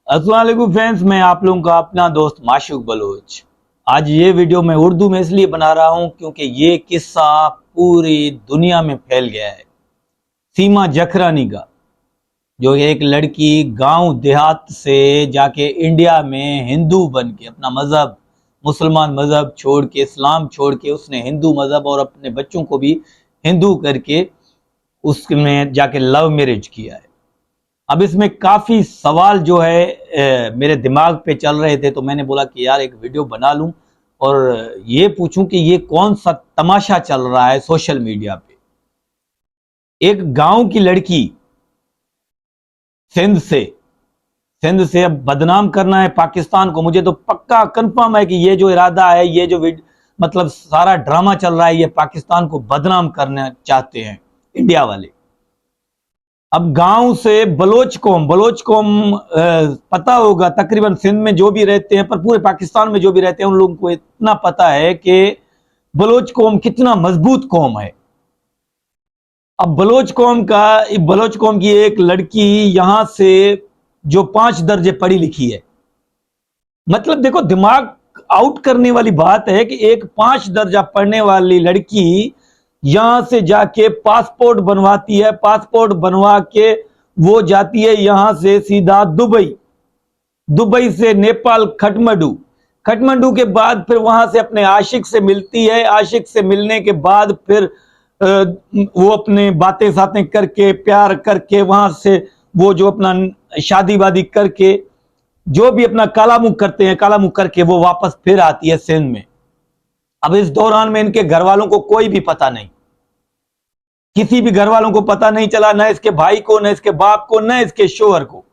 अस्सलाम वालेकुम फ्रेंड्स, मैं आप लोगों का अपना दोस्त माशूक बलोच। आज ये वीडियो मैं उर्दू में इसलिए बना रहा हूँ क्योंकि ये किस्सा पूरी दुनिया में फैल गया है। सीमा जखरानी का, जो एक लड़की गांव देहात से जाके इंडिया में हिंदू बन के अपना मज़हब, मुसलमान मज़हब छोड़ के, इस्लाम छोड़ के, उसने हिंदू मज़हब और अपने बच्चों को भी हिंदू करके उसने जाके लव मैरिज किया है। अब इसमें काफ़ी सवाल जो है मेरे दिमाग पे चल रहे थे, तो मैंने बोला कि यार एक वीडियो बना लूं और ये पूछूं कि ये कौन सा तमाशा चल रहा है सोशल मीडिया पे। एक गांव की लड़की सिंध से अब बदनाम करना है पाकिस्तान को। मुझे तो पक्का कंफर्म है कि ये जो इरादा है, ये जो मतलब सारा ड्रामा चल रहा है, ये पाकिस्तान को बदनाम करना चाहते हैं इंडिया वाले। अब गांव से बलोच कौम पता होगा तकरीबन सिंध में जो भी रहते हैं, पर पूरे पाकिस्तान में जो भी रहते हैं उन लोगों को इतना पता है कि बलोच कौम कितना मजबूत कौम है। अब बलोच कौम की एक लड़की यहां से जो 5 दर्जे पढ़ी लिखी है, मतलब देखो दिमाग आउट करने वाली बात है कि एक 5 दर्जा पढ़ने वाली लड़की यहां से जाके पासपोर्ट बनवाती है। पासपोर्ट बनवा के वो जाती है यहां से सीधा दुबई, दुबई से नेपाल खटमंडू, खटमंडू के बाद फिर वहां से अपने आशिक से मिलती है। आशिक से मिलने के बाद फिर वो अपने बातें सातें करके, प्यार करके, वहां से वो जो अपना शादी वादी करके जो भी अपना काला मुंह करते हैं, काला मुंह करके वो वापस फिर आती है सिंध में। अब इस दौरान में इनके घर वालों को कोई भी पता नहीं, किसी भी घर वालों को पता नहीं चला, न इसके भाई को, न इसके बाप को, न इसके शोहर को।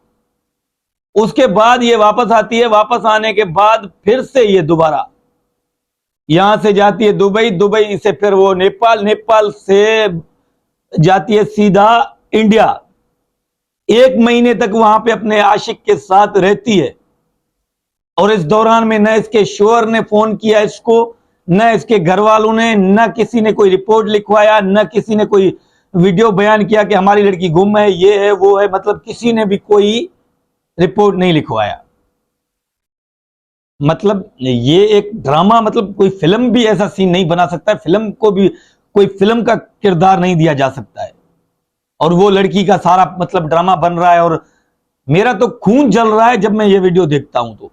उसके बाद ये वापस आती है। वापस आने के बाद फिर से ये दोबारा यहां से जाती है दुबई, दुबई से फिर वो नेपाल, नेपाल से जाती है सीधा इंडिया। 1 महीने तक वहां पे अपने आशिक के साथ रहती है और इस दौरान में न इसके शोहर ने फोन किया इसको, न इसके घर वालों ने, न किसी ने कोई रिपोर्ट लिखवाया, न किसी ने कोई वीडियो बयान किया कि हमारी लड़की गुम है, ये है, वो है। मतलब किसी ने भी कोई रिपोर्ट नहीं लिखवाया। मतलब ये एक ड्रामा, मतलब कोई फिल्म भी ऐसा सीन नहीं बना सकता है, फिल्म को भी कोई फिल्म का किरदार नहीं दिया जा सकता है। और वो लड़की का सारा मतलब ड्रामा बन रहा है और मेरा तो खून जल रहा है जब मैं ये वीडियो देखता हूं तो।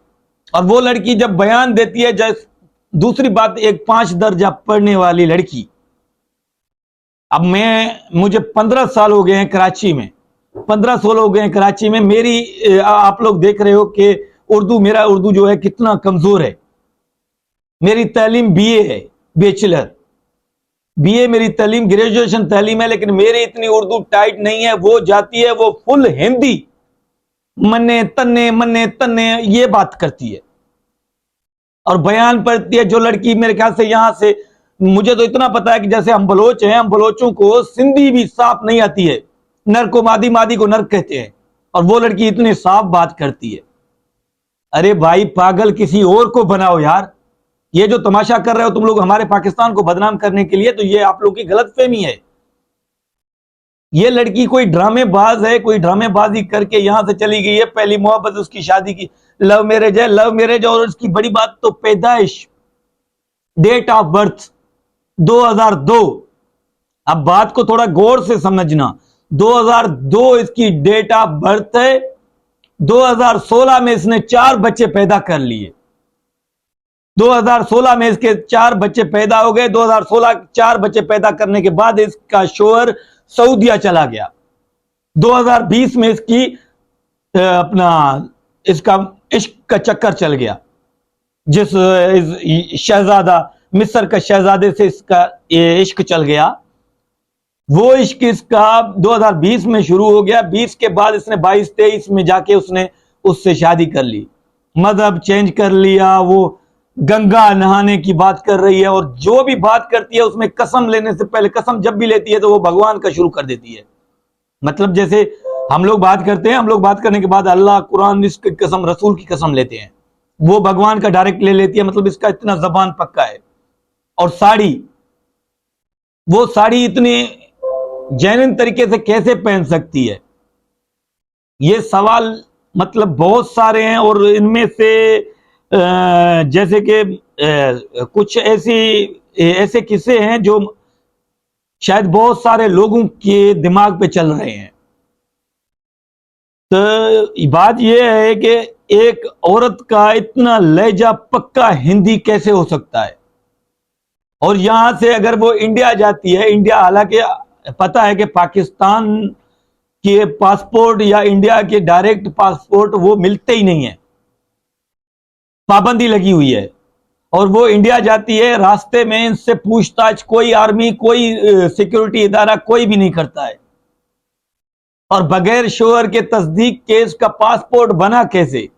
और वो लड़की जब बयान देती है, जैसे दूसरी बात, एक 5 दर्जा पढ़ने वाली लड़की। अब मुझे 15 साल हो गए हैं कराची में, 15 साल हो गए हैं कराची में। मेरी आप लोग देख रहे हो कि मेरा उर्दू जो है कितना कमजोर है। मेरी तालीम बीए है, बैचलर बीए मेरी तालीम, ग्रेजुएशन तालीम है, लेकिन मेरी इतनी उर्दू टाइट नहीं है। वो जाती है, वो फुल हिंदी मन्ने तन्ने ये बात करती है और बयान पढ़ती है। जो लड़की मेरे ख्याल से यहां से, मुझे तो इतना पता है कि जैसे हम बलोच हैं, हम बलोचों को सिंधी भी साफ नहीं आती है। नर को मादी, मादी को नर कहते हैं, और वो लड़की इतनी साफ बात करती है। अरे भाई पागल, किसी और को बनाओ यार। ये जो तमाशा कर रहे हो तुम लोग हमारे पाकिस्तान को बदनाम करने के लिए, तो ये आप लोग की गलतफहमी है। ये लड़की कोई ड्रामेबाज है, कोई ड्रामेबाजी करके यहां से चली गई है। पहली मोहब्बत उसकी शादी की, लव मैरिज है, लव मैरिज। और उसकी बड़ी बात तो पैदाइश, डेट ऑफ बर्थ 2002। अब बात को थोड़ा गौर से समझना, 2002 इसकी डेट ऑफ बर्थ है। 2016 में इसने 4 बच्चे पैदा कर लिए। 2016 में इसके 4 बच्चे पैदा हो गए। 2016 4 बच्चे पैदा करने के बाद इसका शोहर सऊदिया चला गया। 2020 में इसकी अपना इसका इश्क का चक्कर चल गया, जिस शहजादा, मिस्र का शहजादे से इसका इश्क चल गया। वो इश्क इसका 2020 में शुरू हो गया। 20 के बाद इसने 22-23 में जाके उसने उससे शादी कर ली, मजहब चेंज कर लिया। वो गंगा नहाने की बात कर रही है और जो भी बात करती है उसमें कसम लेने से पहले, कसम जब भी लेती है तो वो भगवान का शुरू कर देती है। मतलब जैसे हम लोग बात करते हैं, हम लोग बात करने के बाद अल्लाह, कुरान, इसकी कसम, रसूल की कसम लेते हैं, वो भगवान का डायरेक्ट ले लेती है। मतलब इसका इतना जबान पक्का है। और साड़ी, वो साड़ी इतनी जेन्युइन तरीके से कैसे पहन सकती है, ये सवाल मतलब बहुत सारे हैं, और इनमें से जैसे कि कुछ ऐसे किस्से हैं जो शायद बहुत सारे लोगों के दिमाग पे चल रहे हैं। तो बात यह है कि एक औरत का इतना लहजा पक्का हिंदी कैसे हो सकता है, और यहां से अगर वो इंडिया जाती है, इंडिया हालांकि पता है कि पाकिस्तान के पासपोर्ट या इंडिया के डायरेक्ट पासपोर्ट वो मिलते ही नहीं है, पाबंदी लगी हुई है, और वो इंडिया जाती है, रास्ते में इनसे पूछताछ कोई आर्मी, कोई सिक्योरिटी इदारा कोई भी नहीं करता है, और बगैर शोहर के तस्दीक के इसका पासपोर्ट बना कैसे।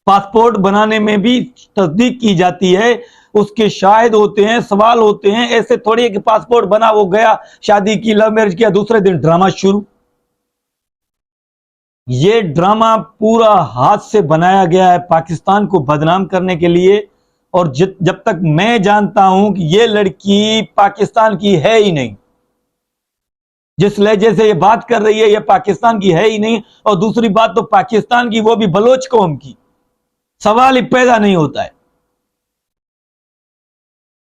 पासपोर्ट बनाने में भी तस्दीक की जाती है, उसके शाहिद होते हैं, सवाल होते हैं, ऐसे थोड़ी है कि पासपोर्ट बना, वो गया, शादी की, लव मैरिज किया, दूसरे दिन ड्रामा शुरू। ये ड्रामा पूरा हाथ से बनाया गया है पाकिस्तान को बदनाम करने के लिए, और जब तक मैं जानता हूं कि ये लड़की पाकिस्तान की है ही नहीं, जिस लहजे से ये बात कर रही है ये पाकिस्तान की है ही नहीं, और दूसरी बात तो पाकिस्तान की, वो भी बलोच कौम की, सवाल ही पैदा नहीं होता है।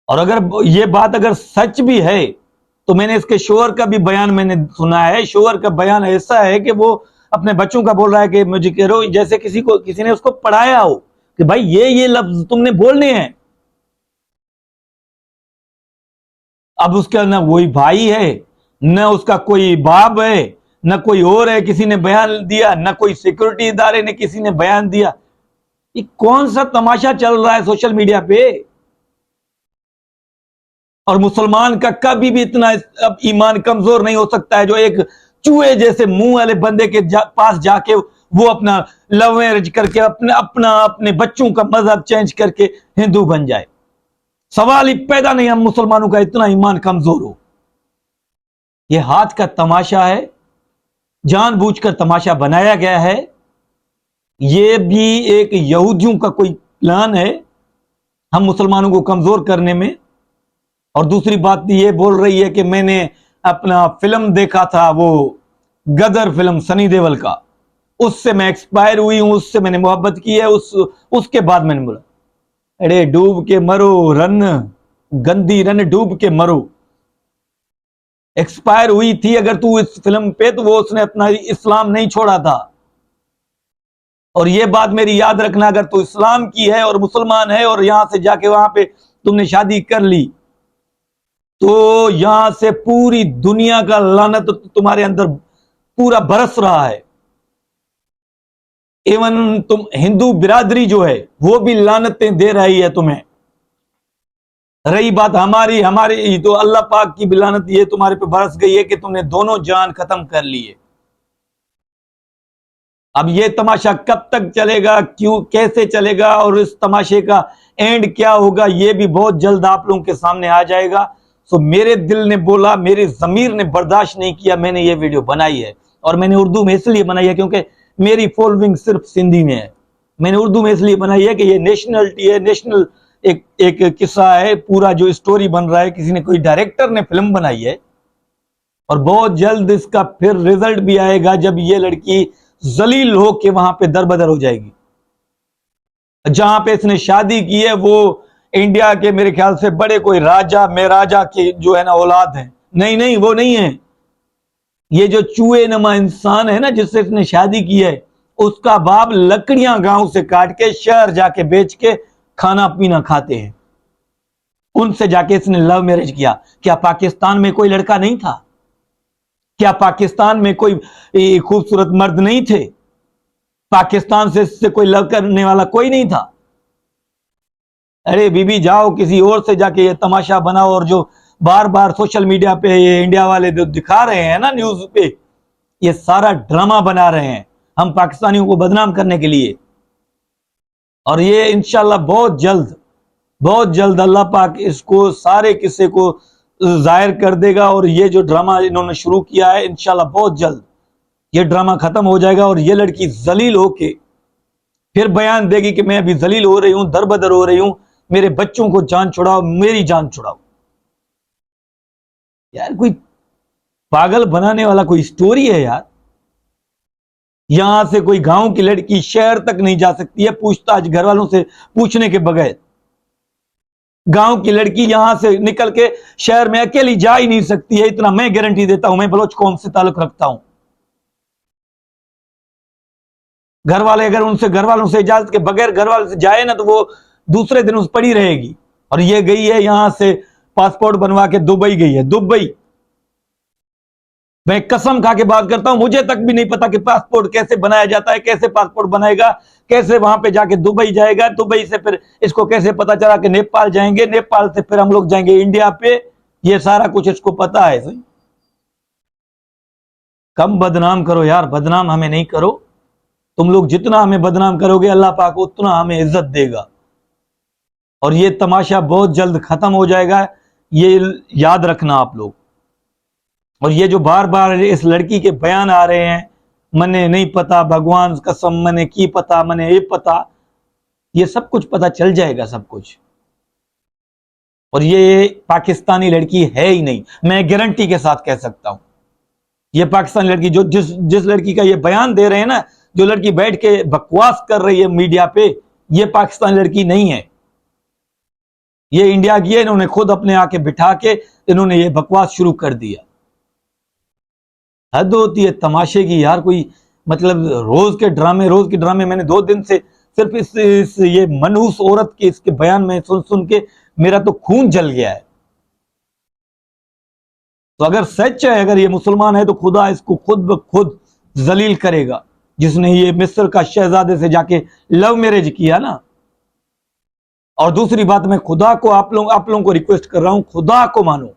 और अगर ये बात अगर सच भी है, तो मैंने इसके शोहर का भी बयान मैंने सुना है। शोहर का बयान ऐसा है कि वो अपने बच्चों का बोल रहा है कि मुझे कह रहे हो जैसे किसी ने उसको पढ़ाया हो कि भाई ये लफ्ज तुमने बोलने हैं। अब उसका ना वही भाई है, न उसका कोई बाप है, न कोई और है किसी ने बयान दिया, न कोई सिक्योरिटी इदारे ने किसी ने बयान दिया। ये कौन सा तमाशा चल रहा है सोशल मीडिया पे। और मुसलमान का कभी भी इतना अब ईमान कमजोर नहीं हो सकता है जो एक चूहे जैसे मुंह वाले बंदे के पास जाके वो अपना लव मैरिज करके अपने बच्चों का मजहब चेंज करके हिंदू बन जाए। सवाल ही पैदा नहीं हम मुसलमानों का इतना ईमान कमजोर हो। यह हाथ का तमाशा है, जानबूझकर तमाशा बनाया गया है। यह भी एक यहूदियों का कोई प्लान है हम मुसलमानों को कमजोर करने में। और दूसरी बात ये बोल रही है कि मैंने अपना फिल्म देखा था, वो गदर फिल्म सनी देओल का, उससे मैं एक्सपायर हुई हूं, उससे मैंने मोहब्बत की है, उसके बाद मैंने बोला अरे डूब के मरो रन, गंदी रन डूब के मरो। एक्सपायर हुई थी अगर तू इस फिल्म पे, तो वो उसने अपना इस्लाम नहीं छोड़ा था। और ये बात मेरी याद रखना, अगर तू इस्लाम की है और मुसलमान है और यहां से जाके वहां पे तुमने शादी कर ली, तो यहां से पूरी दुनिया का लानत तुम्हारे अंदर पूरा बरस रहा है। इवन तुम हिंदू बिरादरी जो है वो भी लानतें दे रही है तुम्हें। रही बात हमारी हमारी तो अल्लाह पाक की भी लानत ये तुम्हारे पे बरस गई है कि तुमने दोनों जान खत्म कर ली है। अब ये तमाशा कब तक चलेगा, क्यों, कैसे चलेगा, और इस तमाशे का एंड क्या होगा, ये भी बहुत जल्द आप लोगों के सामने आ जाएगा। सो मेरे दिल ने बोला, मेरी जमीर ने बर्दाश्त नहीं किया, मैंने ये वीडियो बनाई है। और मैंने उर्दू में इसलिए बनाई है क्योंकि मेरी फॉलोइंग सिर्फ सिंधी में है। मैंने उर्दू में इसलिए बनाई है कि ये नेशनलिटी है, नेशनल एक एक किस्सा है, पूरा जो स्टोरी बन रहा है, किसी ने, कोई डायरेक्टर ने फिल्म बनाई है। और बहुत जल्द इसका फिर रिजल्ट भी आएगा जब ये लड़की जलील हो के वहां पे दरबदर हो जाएगी। जहां पे इसने शादी की है वो इंडिया के मेरे ख्याल से बड़े कोई राजा महाराजा के जो है ना औलाद है। नहीं नहीं, वो नहीं है। ये जो चूहे नमा इंसान है ना जिससे इसने शादी की है, उसका बाप लकड़ियां गांव से काट के शहर जाके बेच के खाना पीना खाते हैं। उनसे जाके इसने लव मैरिज किया। क्या पाकिस्तान में कोई लड़का नहीं था? क्या पाकिस्तान में कोई खूबसूरत मर्द नहीं थे? पाकिस्तान से इससे कोई लव करने वाला कोई नहीं था? अरे बीबी जाओ किसी और से जाके ये तमाशा बनाओ। और जो बार बार सोशल मीडिया पे ये इंडिया वाले जो दिखा रहे हैं ना न्यूज पे, ये सारा ड्रामा बना रहे हैं हम पाकिस्तानियों को बदनाम करने के लिए। और ये इंशाल्लाह बहुत जल्द अल्लाह पाक इसको सारे किस्से को जाहिर कर देगा। और ये जो ड्रामा इन्होंने शुरू किया है, इंशाल्लाह बहुत जल्द ये ड्रामा खत्म हो जाएगा और ये लड़की जलील होके फिर बयान देगी कि मैं अभी जलील हो रही हूं, दरबदर हो रही हूं, मेरे बच्चों को जान छुड़ाओ, मेरी जान छुड़ाओ। यार कोई पागल बनाने वाला कोई स्टोरी है यार। यहां से कोई गांव की लड़की शहर तक नहीं जा सकती है पूछताछ घर वालों से पूछने के बगैर। गांव की लड़की यहां से निकल के शहर में अकेली जा ही नहीं सकती है, इतना मैं गारंटी देता हूं। मैं बलोच कौम से ताल्लुक रखता हूं। घर वाले अगर उनसे घर वालों से इजाजत के बगैर घर वाले से जाए ना तो वो दूसरे दिन उस पड़ी रहेगी। और ये गई है यहां से पासपोर्ट बनवा के दुबई गई है। दुबई, मैं कसम खा के बात करता हूं, मुझे तक भी नहीं पता कि पासपोर्ट कैसे बनाया जाता है, कैसे पासपोर्ट बनाएगा, कैसे वहां पे जाके दुबई जाएगा, दुबई से फिर इसको कैसे पता चला कि नेपाल जाएंगे, नेपाल से फिर हम लोग जाएंगे इंडिया पे। ये सारा कुछ इसको पता है। सही, कम बदनाम करो यार, बदनाम हमें नहीं करो। तुम लोग जितना हमें बदनाम करोगे अल्लाह पाक उतना हमें इज्जत देगा। और ये तमाशा बहुत जल्द खत्म हो जाएगा, ये याद रखना आप लोग। और ये जो बार बार इस लड़की के बयान आ रहे हैं, मने नहीं पता, भगवान कसम मने की पता, मने ये पता, ये सब कुछ पता चल जाएगा सब कुछ। और ये पाकिस्तानी लड़की है ही नहीं, मैं गारंटी के साथ कह सकता हूं। ये पाकिस्तानी लड़की जो जिस लड़की का ये बयान दे रहे हैं ना, जो लड़की बैठ के बकवास कर रही है मीडिया पे, ये पाकिस्तानी लड़की नहीं है, ये इंडिया की है। इन्होंने खुद अपने आके बिठा के इन्होंने ये बकवास शुरू कर दिया। हद होती है तमाशे की यार। कोई मतलब रोज के ड्रामे मैंने 2 दिन से सिर्फ इस ये मनहूस औरत के इसके बयान में सुन सुन के मेरा तो खून जल गया है। तो अगर सच है, अगर ये मुसलमान है, तो खुदा इसको खुद ब खुद जलील करेगा, जिसने ये मिस्र का शहजादे से जाके लव मैरिज किया ना। और दूसरी बात, मैं खुदा को आप लोगों को रिक्वेस्ट कर रहा हूं, खुदा को मानो,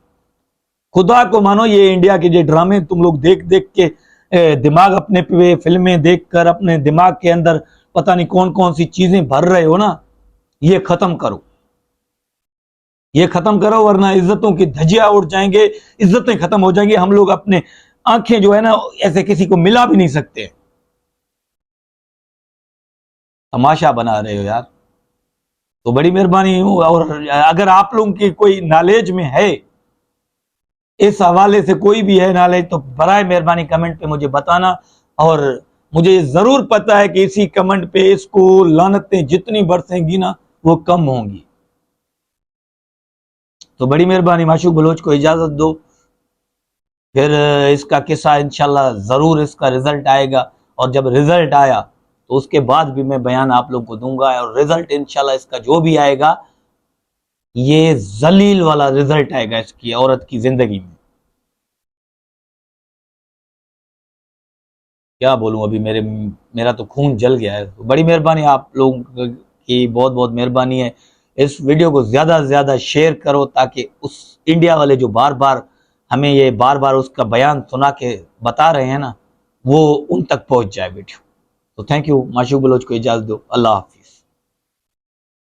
खुदा को मानो। ये इंडिया के जो ड्रामे तुम लोग देख देख के दिमाग अपने पे फिल्में देखकर अपने दिमाग के अंदर पता नहीं कौन कौन सी चीजें भर रहे हो ना, ये खत्म करो, ये खत्म करो, वरना इज्जतों की धज्जियां उड़ जाएंगे, इज्जतें खत्म हो जाएंगी। हम लोग अपने आंखें जो है ना ऐसे किसी को मिला भी नहीं सकते। तमाशा बना रहे हो यार, तो बड़ी मेहरबानी हो। और अगर आप लोगों की कोई नॉलेज में है, इस हवाले से कोई भी है नॉलेज, तो बराए मेहरबानी कमेंट पे मुझे बताना। और मुझे जरूर पता है कि इसी कमेंट पे इसको लानतें जितनी बरसेंगी ना वो कम होंगी। तो बड़ी मेहरबानी, माशूक बलोच को इजाजत दो। फिर इसका किस्सा इंशाल्लाह जरूर इसका रिजल्ट आएगा, और जब रिजल्ट आया तो उसके बाद भी मैं बयान आप लोग को दूंगा। और रिजल्ट इंशाल्लाह इसका जो भी आएगा, ये जलील वाला रिजल्ट आएगा इसकी औरत की जिंदगी में। क्या बोलूं, अभी मेरा तो खून जल गया है। तो बड़ी मेहरबानी, आप लोगों की बहुत बहुत मेहरबानी है। इस वीडियो को ज्यादा से ज्यादा शेयर करो, ताकि उस इंडिया वाले जो बार बार हमें ये बार बार उसका बयान सुना के बता रहे हैं ना, वो उन तक पहुंच जाए वीडियो। तो थैंक यू, माशूक बलोच को इजाजत दो। अल्लाह हाफिज।